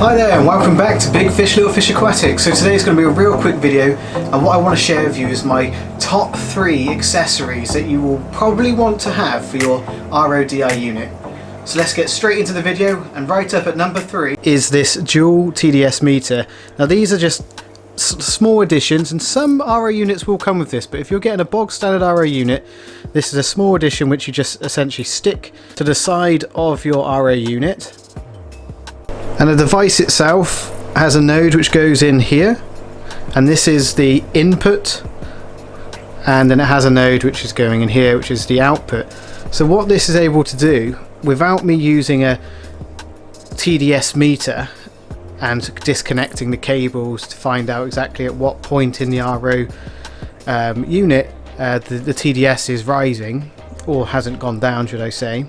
Hi there and welcome back to Big Fish Little Fish Aquatics. So today's going to be a real quick video, and what I want to share with you is my top 3 accessories that you will probably want to have for your RODI unit. So let's get straight into the video, and right up at number 3 is this dual TDS meter. Now these are just small additions, and some RO units will come with this, but if you're getting a bog standard RO unit, this is a small addition which you just essentially stick to the side of your RO unit. And the device itself has a node which goes in here, and this is the input, and then it has a node which is going in here, which is the output. So what this is able to do, without me using a TDS meter and disconnecting the cables to find out exactly at what point in the RO unit the TDS is rising, or hasn't gone down should I say,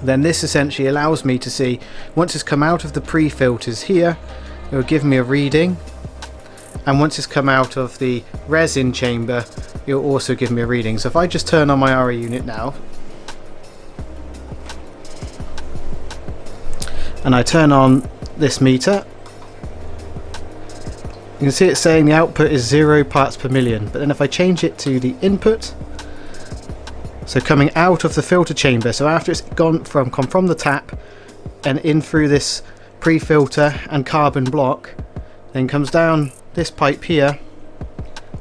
then this essentially allows me to see, once it's come out of the pre-filters here, it will give me a reading, and once it's come out of the resin chamber, it will also give me a reading. So if I just turn on my RO unit now, and I turn on this meter, you can see it's saying the output is 0 parts per million, but then if I change it to the input, so coming out of the filter chamber, so after it's come from the tap and in through this pre-filter and carbon block, then comes down this pipe here,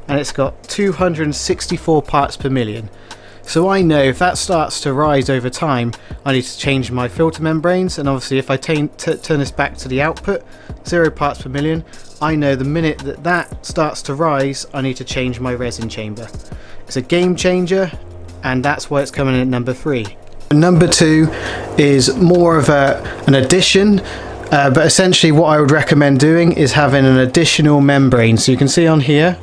and it's got 264 parts per million. So I know if that starts to rise over time, I need to change my filter membranes, and obviously if I turn this back to the output, 0 parts per million, I know the minute that that starts to rise, I need to change my resin chamber. It's a game changer, and that's why it's coming in at number 3. Number 2 is more of an addition, but essentially what I would recommend doing is having an additional membrane. So you can see on here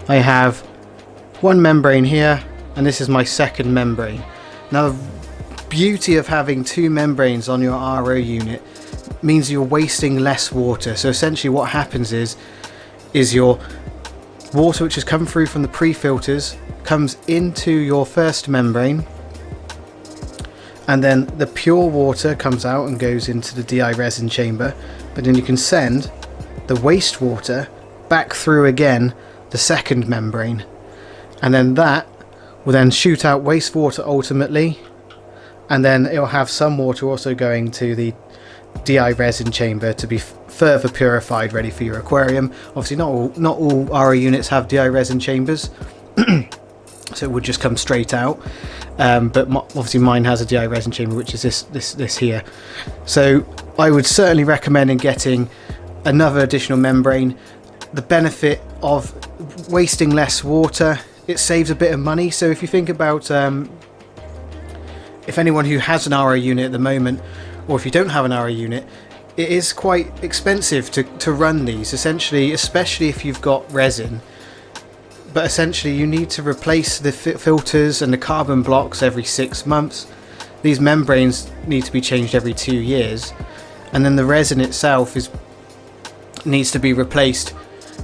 I have one membrane here, and this is my second membrane. Now the beauty of having 2 membranes on your RO unit means you're wasting less water. So essentially what happens is your water which has come through from the pre-filters comes into your first membrane, and then the pure water comes out and goes into the DI resin chamber, but then you can send the wastewater back through again the second membrane, and then that will then shoot out wastewater ultimately, and then it'll have some water also going to the DI resin chamber to be further purified, ready for your aquarium. Obviously not all RO units have DI resin chambers, so it would just come straight out, but obviously mine has a DI resin chamber, which is this here. So I would certainly recommend in getting another additional membrane. The benefit of wasting less water, it saves a bit of money. So if you think about if anyone who has an RO unit at the moment, or if you don't have an RO unit, it is quite expensive to run these, essentially, especially if you've got resin. But essentially you need to replace the filters and the carbon blocks every 6 months. These membranes need to be changed every 2 years, and then the resin itself needs to be replaced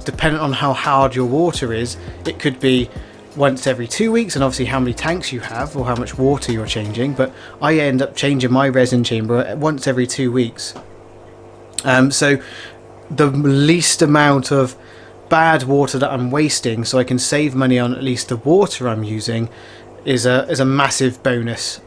depending on how hard your water is. It could be once every 2 weeks, and obviously how many tanks you have or how much water you're changing, but I end up changing my resin chamber once every 2 weeks. So the least amount of bad water that I'm wasting, so I can save money on at least the water I'm using, is a massive bonus.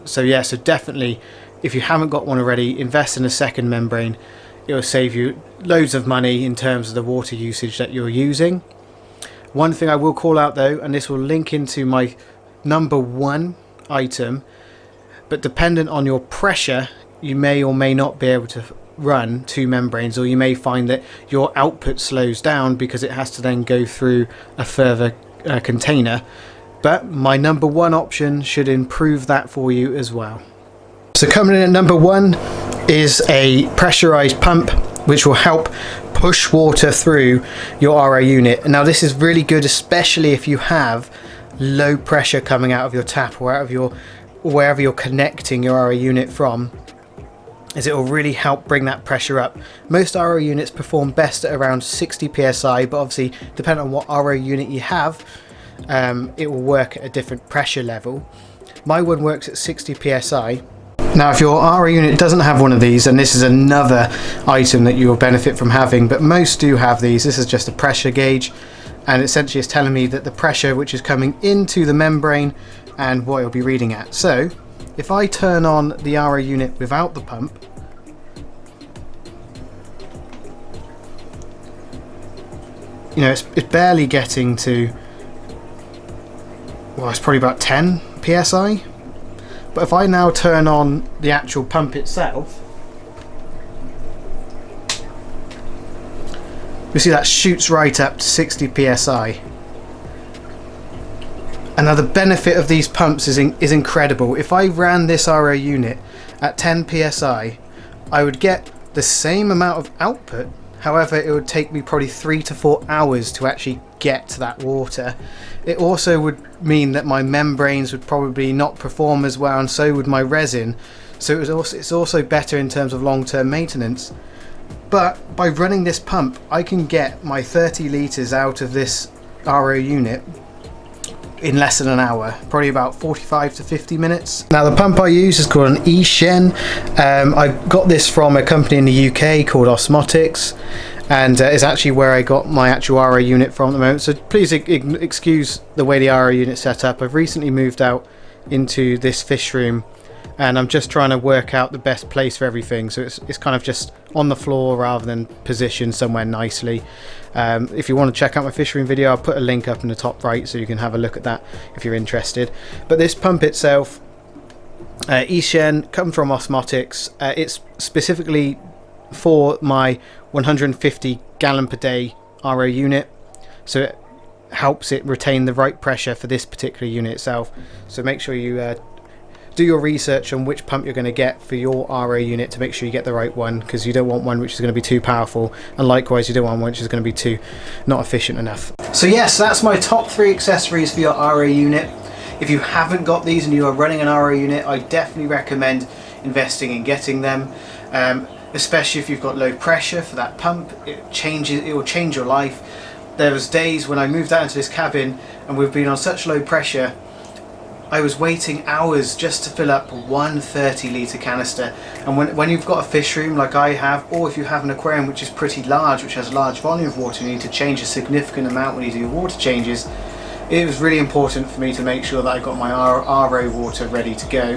So yeah, so definitely if you haven't got one already, invest in a second membrane. It will save you loads of money in terms of the water usage that you're using. One thing I will call out though, and this will link into my number 1 item, but dependent on your pressure, you may or may not be able to run 2 membranes, or you may find that your output slows down because it has to then go through a further container. But my number 1 option should improve that for you as well. So coming in at number 1 is a pressurized pump, which will help push water through your RO unit. Now this is really good, especially if you have low pressure coming out of your tap or out of wherever you're connecting your RO unit from, as it will really help bring that pressure up. Most RO units perform best at around 60 psi, but obviously depending on what RO unit you have, it will work at a different pressure level. My one works at 60 psi, Now if your RO unit doesn't have one of these, and this is another item that you will benefit from having, but most do have these, this is just a pressure gauge, and essentially it's telling me that the pressure which is coming into the membrane and what it'll be reading at. So if I turn on the RO unit without the pump, you know, it's barely getting to, well, it's probably about 10 psi. But if I now turn on the actual pump itself, you see that shoots right up to 60 psi. And now the benefit of these pumps is incredible. If I ran this RO unit at 10 psi, I would get the same amount of output. However, it would take me probably 3 to 4 hours to actually get to that water. It also would mean that my membranes would probably not perform as well, and so would my resin. So it's also better in terms of long-term maintenance. But by running this pump, I can get my 30 litres out of this RO unit in less than an hour, probably about 45 to 50 minutes. Now the pump I use is called an eShen. I got this from a company in the UK called Osmotics, and it's actually where I got my actual RO unit from at the moment. So please excuse the way the RO unit's set up. I've recently moved out into this fish room, and I'm just trying to work out the best place for everything. So it's kind of just on the floor rather than positioned somewhere nicely. If you want to check out my fish room video, I'll put a link up in the top right so you can have a look at that if you're interested. But this pump itself, eShen, comes from Osmotics. It's specifically for my 150 gallon per day RO unit, so it helps it retain the right pressure for this particular unit itself. So make sure you do your research on which pump you're going to get for your RO unit to make sure you get the right one, because you don't want one which is going to be too powerful, and likewise you don't want one which is going to be too not efficient enough. So yes, that's my top 3 accessories for your RO unit. If you haven't got these and you are running an RO unit, I definitely recommend investing in getting them, especially if you've got low pressure for that pump. It will change your life. There was days when I moved out into this cabin and we've been on such low pressure, I was waiting hours just to fill up one 30 litre canister. And when you've got a fish room like I have, or if you have an aquarium which is pretty large, which has a large volume of water, you need to change a significant amount when you do your water changes, it was really important for me to make sure that I got my RO water ready to go.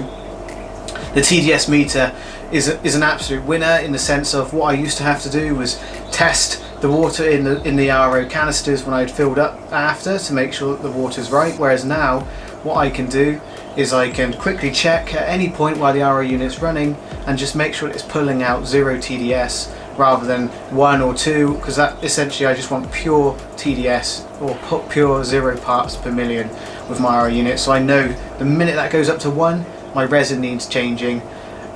The TDS meter is an absolute winner, in the sense of what I used to have to do was test the water in the RO canisters when I'd filled up after to make sure that the water's right, whereas now what I can do is I can quickly check at any point while the RO unit's running and just make sure it's pulling out 0 TDS rather than 1 or 2, because that essentially I just want pure TDS or pure 0 parts per million with my RO unit. So I know the minute that goes up to 1, my resin needs changing,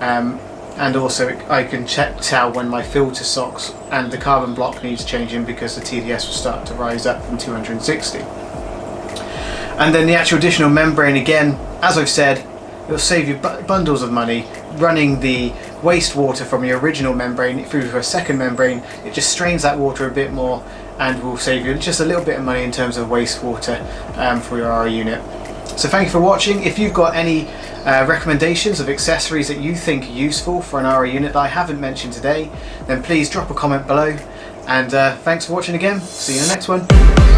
and also I can tell when my filter socks and the carbon block needs changing, because the TDS will start to rise up from 260. And then the actual additional membrane, again, as I've said, it'll save you bundles of money. Running the wastewater from your original membrane through to a second membrane, it just strains that water a bit more and will save you just a little bit of money in terms of wastewater for your RO unit. So thank you for watching. If you've got any recommendations of accessories that you think are useful for an RO unit that I haven't mentioned today, then please drop a comment below. And thanks for watching again. See you in the next one.